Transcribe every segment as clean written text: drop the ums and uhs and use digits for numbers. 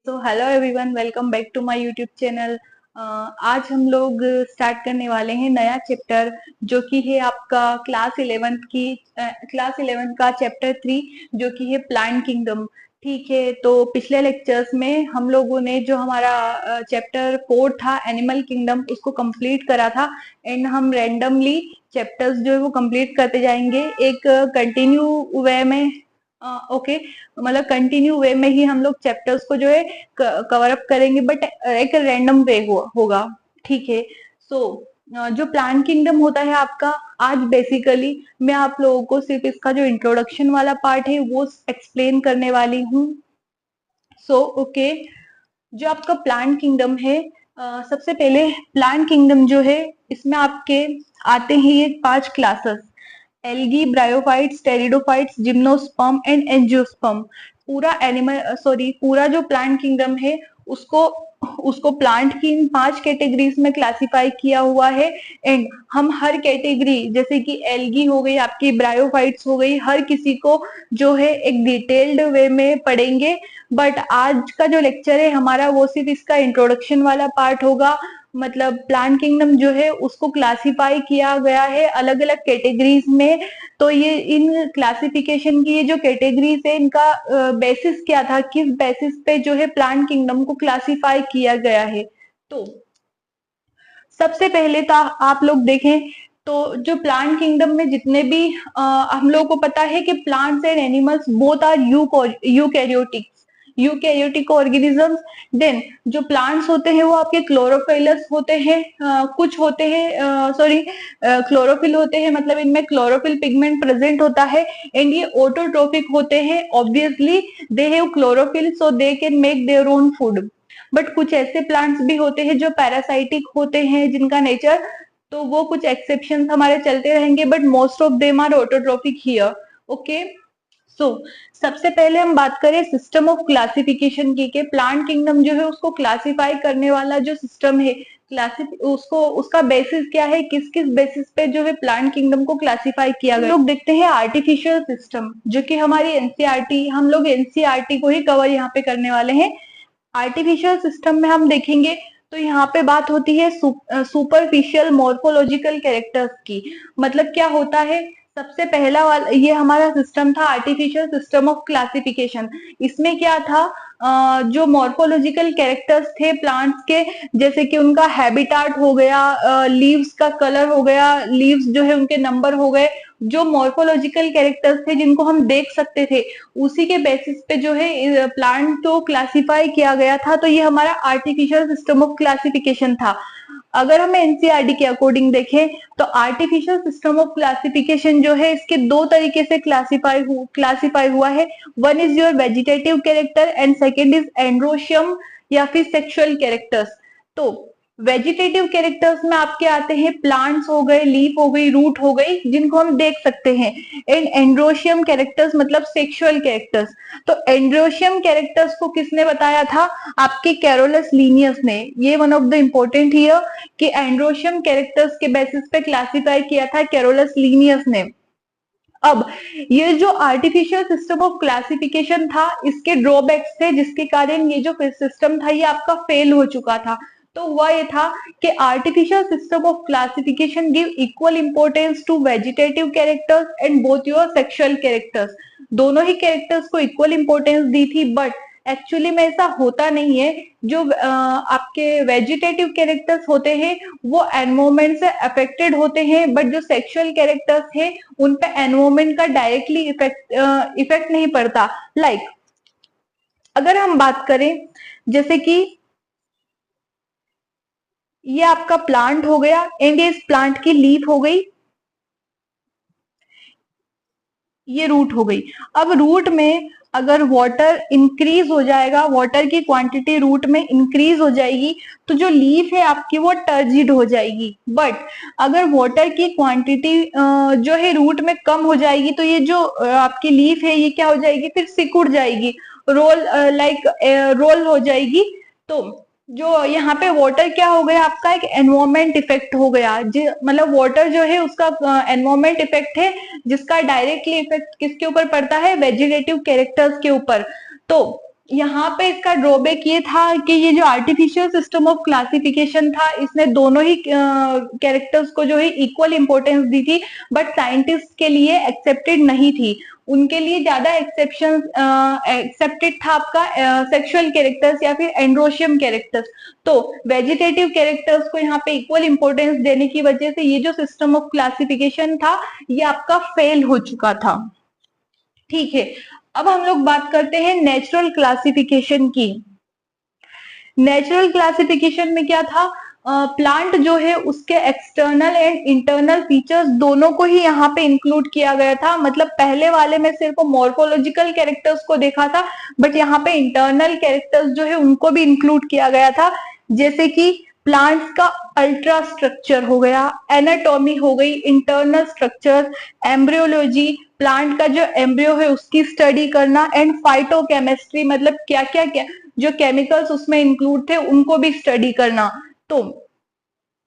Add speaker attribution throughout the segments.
Speaker 1: तो hello everyone, welcome back to my YouTube channel. आज हम लोग स्टार्ट करने वाले हैं नया चैप्टर, जो कि है आपका क्लास 11 का चैप्टर 3, जो कि है प्लांट किंगडम। ठीक है, तो पिछले लेक्चर्स में हम लोगों ने जो हमारा चैप्टर 4 था एनिमल किंगडम, उसको कंप्लीट करा था। एंड हम रैंडमली चैप्टर्स जो है वो कंप्लीट करते जाएंगे एक कंटिन्यू वे में। ओके, मतलब कंटिन्यू वे में ही हम लोग चैप्टर्स को जो है कवर अप करेंगे, बट एक रैंडम वे होगा। ठीक है। सो जो प्लांट किंगडम होता है आपका, आज बेसिकली मैं आप लोगों को सिर्फ इसका जो इंट्रोडक्शन वाला पार्ट है वो एक्सप्लेन करने वाली हूँ। ओके, जो आपका प्लांट किंगडम है, सबसे पहले प्लांट किंगडम जो है, इसमें आपके आते हैं ये 5 classes: algae, bryophytes, pteridophytes, gymnosperm and angiosperm. पूरा जो प्लांट किंगडम है, उसको उसको प्लांट की इन 5 कैटेगरीज में क्लासिफाई किया हुआ है। एंड हम हर कैटेगरी, जैसे कि एल्गी हो गई, आपकी ब्रायोफाइट्स हो गई, हर किसी को जो है एक डिटेल्ड वे में पढ़ेंगे। बट आज का जो लेक्चर है हमारा, वो सिर्फ इसका इंट्रोडक्शन वाला पार्ट होगा। मतलब प्लांट किंगडम जो है उसको क्लासिफाई किया गया है अलग अलग कैटेगरीज में। तो ये इन क्लासिफिकेशन की ये जो कैटेगरीज है, इनका बेसिस क्या था, किस बेसिस पे जो है प्लांट किंगडम को क्लासिफाई किया गया है। तो सबसे पहले तो आप लोग देखें, तो जो प्लांट किंगडम में जितने भी हम लोगों को पता है कि plants and animals both are eukaryotic organisms. Then जो प्लांट्स होते हैं वो आपके क्लोरोफिलस होते हैं, कुछ होते हैं, सॉरी, क्लोरोफिल होते हैं, मतलब इनमें क्लोरोफिल पिगमेंट प्रेजेंट होता है। एंड ये ऑटोट्रोफिक होते हैं, obviously they have chlorophyll so they can make their own food. But कुछ ऐसे प्लांट्स भी होते हैं जो पैरासाइटिक होते हैं, जिनका नेचर, तो वो कुछ एक्सेप्शन हमारे चलते रहेंगे, but most of them are autotrophic here. Okay. So सबसे पहले हम बात करें सिस्टम ऑफ क्लासिफिकेशन की, के प्लांट किंगडम जो है उसको क्लासिफाई करने वाला जो सिस्टम है, उसको उसका बेसिस क्या है, किस किस बेसिस पे जो है प्लांट किंगडम को क्लासिफाई किया गया। लोग देखते हैं आर्टिफिशियल सिस्टम, जो कि हमारी एनसीईआरटी, हम लोग एनसीईआरटी को ही कवर यहाँ पे करने वाले हैं। आर्टिफिशियल सिस्टम में हम देखेंगे तो यहाँ पे बात होती है सुपरफिशियल मॉर्फोलॉजिकल कैरेक्टर्स की। मतलब क्या होता है, सबसे पहला वाला ये हमारा सिस्टम था आर्टिफिशियल सिस्टम ऑफ क्लासिफिकेशन। इसमें क्या था, जो मॉर्फोलॉजिकल कैरेक्टर्स थे प्लांट्स के, जैसे कि उनका हैबिटाट हो गया, लीव्स का कलर हो गया, लीव्स जो है उनके नंबर हो गए, जो मॉर्फोलॉजिकल कैरेक्टर्स थे जिनको हम देख सकते थे, उसी के बेसिस पे जो है प्लांट को क्लासिफाई किया गया था। तो ये हमारा आर्टिफिशियल सिस्टम ऑफ क्लासिफिकेशन था। अगर हम एनसीईआरटी के अकॉर्डिंग देखें, तो आर्टिफिशियल सिस्टम ऑफ क्लासिफिकेशन जो है, इसके दो तरीके से क्लासिफाई हुआ है। One is your vegetative character and second is androecium या फिर सेक्सुअल कैरेक्टर्स। तो वेजिटेटिव कैरेक्टर्स में आपके आते हैं प्लांट्स हो गए, लीफ हो गई, रूट हो गई, जिनको हम देख सकते हैं। एंड एंड्रोशियम कैरेक्टर्स मतलब सेक्सुअल कैरेक्टर्स। तो एंड्रोशियम कैरेक्टर्स को किसने बताया था, आपके कैरोलस लीनियस ने। ये one of the important here कि एंड्रोशियम कैरेक्टर्स के बेसिस पे क्लासिफाई किया था कैरोलस लीनियस ने। अब ये जो आर्टिफिशियल सिस्टम ऑफ क्लासिफिकेशन था, इसके ड्रॉबैक्स थे, जिसके कारण ये जो सिस्टम था ये आपका फेल हो चुका था। तो हुआ ये था कि artificial system of classification give equal importance to vegetative characters and both your sexual characters. दोनों ही कैरेक्टर्स को इक्वल इंपॉर्टेंस दी थी, बट एक्चुअली में ऐसा होता नहीं है। जो आपके वेजिटेटिव कैरेक्टर्स होते हैं वो एनवायरमेंट से अफेक्टेड होते हैं, बट जो सेक्सुअल कैरेक्टर्स है उन पे एनवायरमेंट का डायरेक्टली इफेक्ट नहीं पड़ता। लाइक अगर हम बात करें, जैसे कि ये आपका प्लांट हो गया एंड इस प्लांट की लीफ हो गई, ये रूट हो गई। अब रूट में अगर वाटर इंक्रीज हो जाएगा, वाटर की क्वांटिटी रूट में इंक्रीज हो जाएगी, तो जो लीफ है आपकी वो टर्जिड हो जाएगी। बट अगर वाटर की क्वांटिटी जो है रूट में कम हो जाएगी, तो ये जो आपकी लीफ है ये क्या हो जाएगी, फिर सिकुड़ जाएगी, रोल लाइक रोल हो जाएगी। तो जो यहाँ पे वाटर क्या हो गया, आपका एक एनवायरमेंट इफेक्ट हो गया। मतलब वाटर जो है उसका एनवायरमेंट इफेक्ट है, जिसका डायरेक्टली इफेक्ट किसके ऊपर पड़ता है, वेजिटेटिव कैरेक्टर्स के ऊपर। तो यहाँ पे इसका ड्रॉबैक ये था कि ये जो आर्टिफिशियल सिस्टम ऑफ क्लासिफिकेशन था, इसने दोनों ही कैरेक्टर्स को जो है इक्वल इंपॉर्टेंस दी थी, बट साइंटिस्ट के लिए एक्सेप्टेड नहीं थी। उनके लिए ज्यादा एक्सेप्शन एक्सेप्टेड था आपका सेक्सुअल कैरेक्टर्स या फिर एंड्रोशियम कैरेक्टर्स। तो वेजिटेटिव कैरेक्टर्स को यहाँ पे इक्वल इंपॉर्टेंस देने की वजह से ये जो सिस्टम ऑफ क्लासिफिकेशन था ये आपका फेल हो चुका था। ठीक है, अब हम लोग बात करते हैं नेचुरल क्लासिफिकेशन की। नेचुरल क्लासिफिकेशन में क्या था, प्लांट जो है उसके एक्सटर्नल एंड इंटरनल फीचर्स दोनों को ही यहाँ पे इंक्लूड किया गया था। मतलब पहले वाले में सिर्फ मॉर्फोलॉजिकल कैरेक्टर्स को देखा था, बट यहाँ पे इंटरनल कैरेक्टर्स जो है उनको भी इंक्लूड किया गया था। जैसे कि प्लांट्स का अल्ट्रा स्ट्रक्चर हो गया, एनाटॉमी हो गई, इंटरनल स्ट्रक्चर, एम्ब्रियोलॉजी, प्लांट का जो एम्ब्रियो है उसकी स्टडी करना, एंड फाइटोकेमिस्ट्री, मतलब क्या क्या क्या जो केमिकल्स उसमें इंक्लूड थे उनको भी स्टडी करना। तो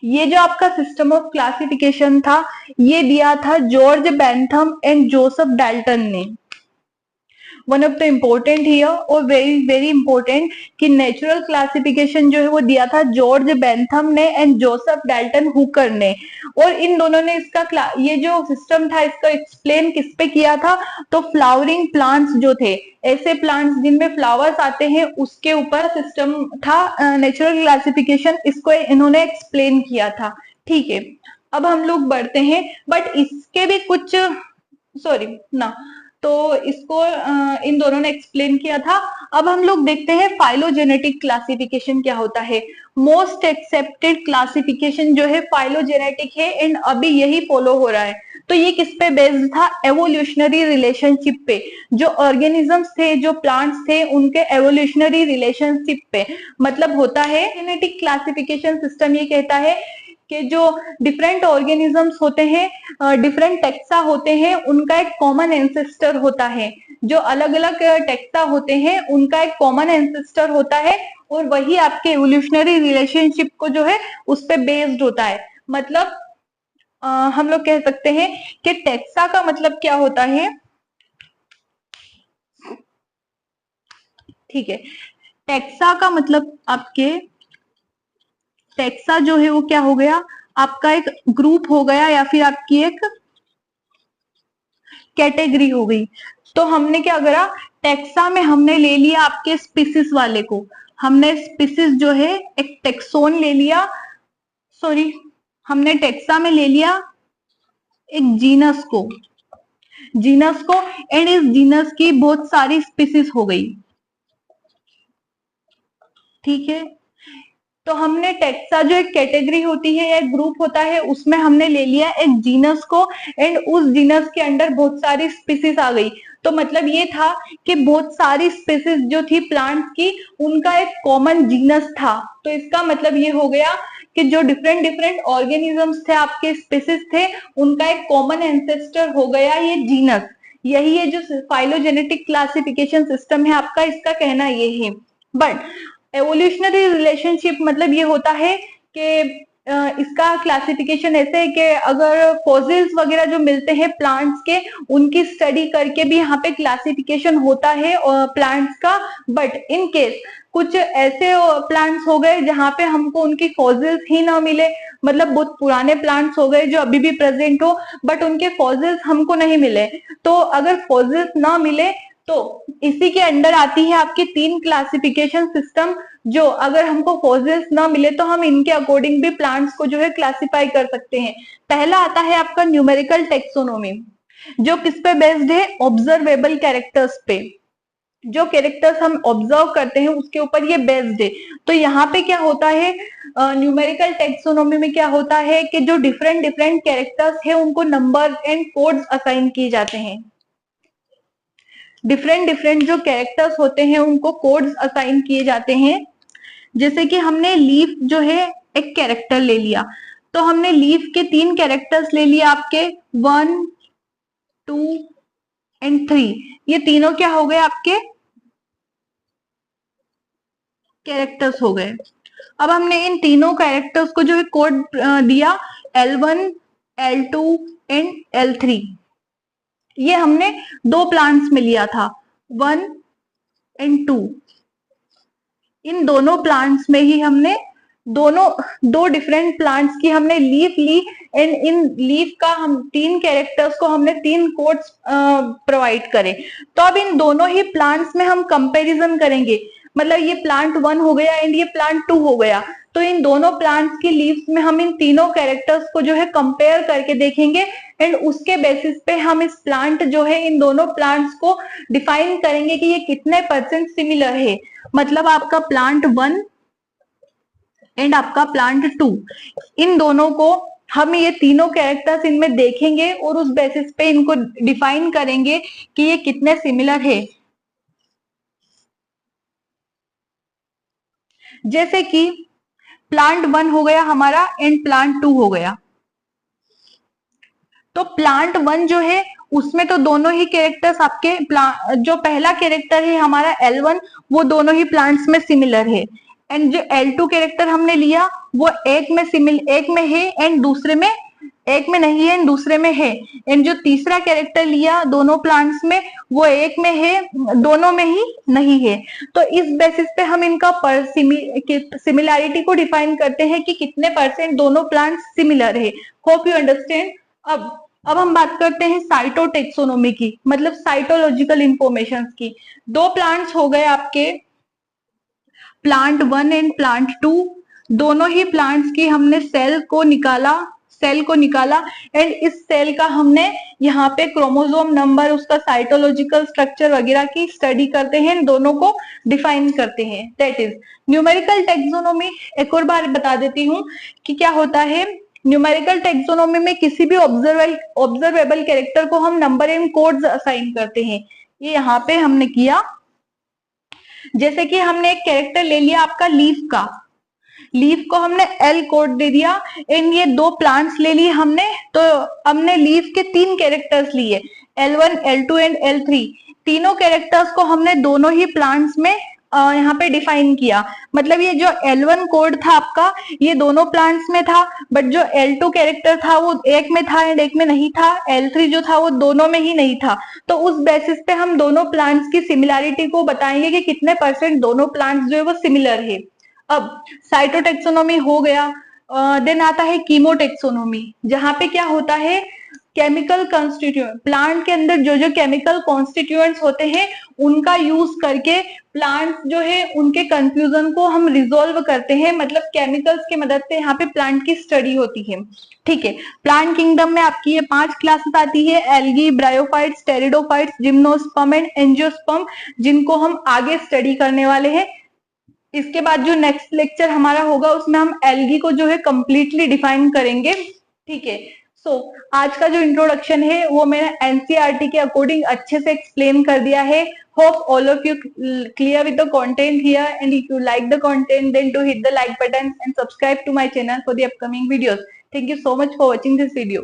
Speaker 1: ये जो आपका सिस्टम ऑफ क्लासिफिकेशन था ये दिया था George Bentham and Joseph Dalton ने। One of the important here और वेरी वेरी इंपॉर्टेंट कि नेचुरल क्लासिफिकेशन जो है वो दिया था जॉर्ज बेंथम ने एंड जोसेफ डाल्टन हुकर ने। और इन दोनों ने इसका ये जो सिस्टम था इसका एक्सप्लेन किस पे किया था, तो फ्लावरिंग प्लांट्स जो थे, ऐसे प्लांट्स जिनमें फ्लावर्स आते हैं उसके ऊपर सिस्टम था नेचुरल क्लासिफिकेशन, इसको इन्होंने एक्सप्लेन किया था। ठीक है, अब हम लोग बढ़ते हैं, बट इसके भी कुछ सॉरी ना, तो इसको इन दोनों ने एक्सप्लेन किया था। अब हम लोग देखते हैं फाइलोजेनेटिक क्लासिफिकेशन क्या होता है। मोस्ट एक्सेप्टेड क्लासिफिकेशन जो है फाइलोजेनेटिक है एंड अभी यही फॉलो हो रहा है। तो ये किस पे बेस्ड था, एवोल्यूशनरी रिलेशनशिप पे। जो ऑर्गेनिजम्स थे, जो प्लांट्स थे, उनके एवोल्यूशनरी रिलेशनशिप पे। मतलब होता है जेनेटिक क्लासिफिकेशन सिस्टम ये कहता है कि जो डिफरेंट ऑर्गेनिजम्स होते हैं, डिफरेंट टेक्सा होते हैं, उनका एक कॉमन एंसेस्टर होता है। जो अलग अलग टेक्सा होते हैं उनका एक कॉमन एंसेस्टर होता है, और वही आपके एवोल्यूशनरी रिलेशनशिप को जो है उस पर बेस्ड होता है। मतलब हम लोग कह सकते हैं कि टेक्सा का मतलब क्या होता है। ठीक है, टेक्सा का मतलब आपके टेक्सा जो है वो क्या हो गया, आपका एक ग्रुप हो गया या फिर आपकी एक कैटेगरी हो गई। तो हमने क्या करा, टेक्सा में हमने ले लिया आपके स्पीसीज वाले को, हमने स्पीसीज जो है एक टेक्सोन ले लिया, सॉरी हमने टेक्सा में ले लिया एक जीनस को एंड इस जीनस की बहुत सारी स्पीसीज हो गई। ठीक है, तो हमने टेक्सा जो एक कैटेगरी होती है या एक ग्रुप होता है उसमें हमने ले लिया एक जीनस को, एंड उस जीनस के अंदर बहुत सारी स्पीसीज आ गई। तो मतलब ये था कि बहुत सारी स्पीसीज जो थी प्लांट्स की उनका एक कॉमन जीनस था। तो इसका मतलब ये हो गया कि जो डिफरेंट डिफरेंट ऑर्गेनिजम्स थे, आपके स्पीसीज थे, उनका एक कॉमन एंसेस्टर हो गया ये जीनस। यही है जो फाइलोजेनेटिक क्लासिफिकेशन सिस्टम है आपका, इसका कहना ये है। बट एवोल्यूशनरी रिलेशनशिप मतलब ये होता है कि इसका क्लासिफिकेशन ऐसे है कि अगर फॉसिल्स वगैरह जो मिलते हैं प्लांट्स के, उनकी स्टडी करके भी यहाँ पे क्लासिफिकेशन होता है प्लांट्स का। बट इन केस कुछ ऐसे प्लांट्स हो गए जहाँ पे हमको उनकी फॉसिल्स ही ना मिले, मतलब बहुत पुराने प्लांट्स हो गए जो अभी भी प्रेजेंट हो बट उनके फॉसिल्स हमको नहीं मिले। तो अगर फॉसिल्स ना मिले तो इसी के अंडर आती है आपकी 3 क्लासिफिकेशन सिस्टम, जो अगर हमको फॉसिल्स ना मिले तो हम इनके अकॉर्डिंग भी प्लांट्स को जो है क्लासिफाई कर सकते हैं। पहला आता है आपका न्यूमेरिकल टेक्सोनोमी, जो किस पे बेस्ड है, ऑब्जर्वेबल कैरेक्टर्स पे। जो कैरेक्टर्स हम ऑब्जर्व करते हैं उसके ऊपर ये बेस्ड है। तो यहाँ पे क्या होता है, न्यूमेरिकल टेक्सोनोमी में क्या होता है कि जो डिफरेंट डिफरेंट कैरेक्टर्स है उनको नंबर एंड कोड्स असाइन किए जाते हैं। डिफरेंट डिफरेंट जो कैरेक्टर्स होते हैं उनको कोड्स असाइन किए जाते हैं। जैसे कि हमने लीफ जो है एक कैरेक्टर ले लिया, तो हमने लीफ के 3 कैरेक्टर्स ले लिया आपके 1, 2 एंड 3। ये तीनों क्या हो गए आपके कैरेक्टर्स हो गए। अब हमने इन तीनों कैरेक्टर्स को जो है कोड दिया L1, L2 एंड L3। ये हमने 2 प्लांट्स में लिया था, 1 एंड 2, इन दोनों प्लांट्स में ही हमने दो डिफरेंट प्लांट्स की हमने लीफ ली एंड इन लीफ का हम 3 कैरेक्टर्स को हमने 3 कोड्स प्रोवाइड करे। तो अब इन दोनों ही प्लांट्स में हम कंपैरिजन करेंगे, मतलब ये प्लांट 1 हो गया एंड ये प्लांट 2 हो गया, तो इन दोनों प्लांट्स की लीव्स में हम इन तीनों कैरेक्टर्स को जो है कंपेयर करके देखेंगे एंड उसके बेसिस पे हम इस प्लांट जो है इन दोनों प्लांट्स को डिफाइन करेंगे कि ये कितने % सिमिलर है। मतलब आपका प्लांट 1 एंड आपका प्लांट 2, इन दोनों को हम ये तीनों कैरेक्टर्स इनमें देखेंगे और उस बेसिस पे इनको डिफाइन करेंगे कि ये कितने सिमिलर है। जैसे कि प्लांट 1 हो गया हमारा एंड प्लांट 2 हो गया, तो प्लांट 1 जो है उसमें तो दोनों ही कैरेक्टर्स आपके जो पहला कैरेक्टर है हमारा L1 वो दोनों ही प्लांट्स में सिमिलर है एंड जो L2 कैरेक्टर हमने लिया वो एक में है एंड दूसरे में एक में नहीं है एंड दूसरे में है, एंड जो तीसरा कैरेक्टर लिया दोनों प्लांट्स में वो एक में है दोनों में ही नहीं है। तो इस बेसिस पे हम इनका सिमिलैरिटी को डिफाइन करते हैं कि कितने % दोनों प्लांट्स सिमिलर है। Hope you understand. अब हम बात करते हैं साइटोटेक्सोनोमी की, मतलब साइटोलॉजिकल इंफॉर्मेशन की। 2 प्लांट्स हो गए आपके प्लांट 1 एंड प्लांट 2, दोनों ही प्लांट्स की हमने सेल को निकाला एंड इस सेल का हमने यहाँ पे क्रोमोसोम नंबर, उसका साइटोलॉजिकल स्ट्रक्चर वगैरह की स्टडी करते हैं, दोनों को डिफाइन करते हैं, दैट इज न्यूमेरिकल टेक्सोनोमी। एक और बार बता देती हूँ कि क्या होता है। न्यूमेरिकल टेक्सोनोमी में किसी भी ऑब्जर्वेबल कैरेक्टर को हम नंबर एंड कोड्स असाइन करते हैं। ये यहाँ पे हमने किया, जैसे कि हमने एक कैरेक्टर ले लिया आपका लीफ को हमने L कोड दे दिया एंड ये 2 प्लांट्स ले लिए हमने, तो हमने लीफ के 3 कैरेक्टर्स लिए L1, L2 एंड L3। तीनों कैरेक्टर्स को हमने दोनों ही प्लांट्स में यहाँ पे डिफाइन किया। मतलब ये जो L1 कोड था आपका ये दोनों प्लांट्स में था, बट जो L2 कैरेक्टर था वो एक में था एंड एक में नहीं था, L3 जो था वो दोनों में ही नहीं था। तो उस बेसिस पे हम दोनों प्लांट्स की सिमिलैरिटी को बताएंगे कि कितने % दोनों प्लांट्स जो है वो सिमिलर है। अब साइटोटेक्सोनोमी हो गया, देन आता है कीमोटेक्सोनोमी, जहां पे क्या होता है केमिकल कॉन्स्टिट्यूएंट, प्लांट के अंदर जो जो केमिकल कॉन्स्टिट्यूएंट्स होते हैं उनका यूज करके प्लांट जो है उनके कंफ्यूजन को हम रिजोल्व करते हैं। मतलब केमिकल्स की मदद से यहाँ पे प्लांट की स्टडी होती है। ठीक है, प्लांट किंगडम में आपकी ये 5 क्लासेस आती है, algae, bryophytes, pteridophytes, gymnosperm and angiosperm, जिनको हम आगे स्टडी करने वाले हैं। इसके बाद जो नेक्स्ट लेक्चर हमारा होगा उसमें हम एल्गी को जो है कंप्लीटली डिफाइन करेंगे। ठीक है, आज का जो इंट्रोडक्शन है वो मैंने एनसीईआरटी के अकॉर्डिंग अच्छे से एक्सप्लेन कर दिया है। Hope all of you clear with the content here, and if you like the content then to hit the like button and subscribe to my channel for the upcoming videos. Thank you so much for watching this video.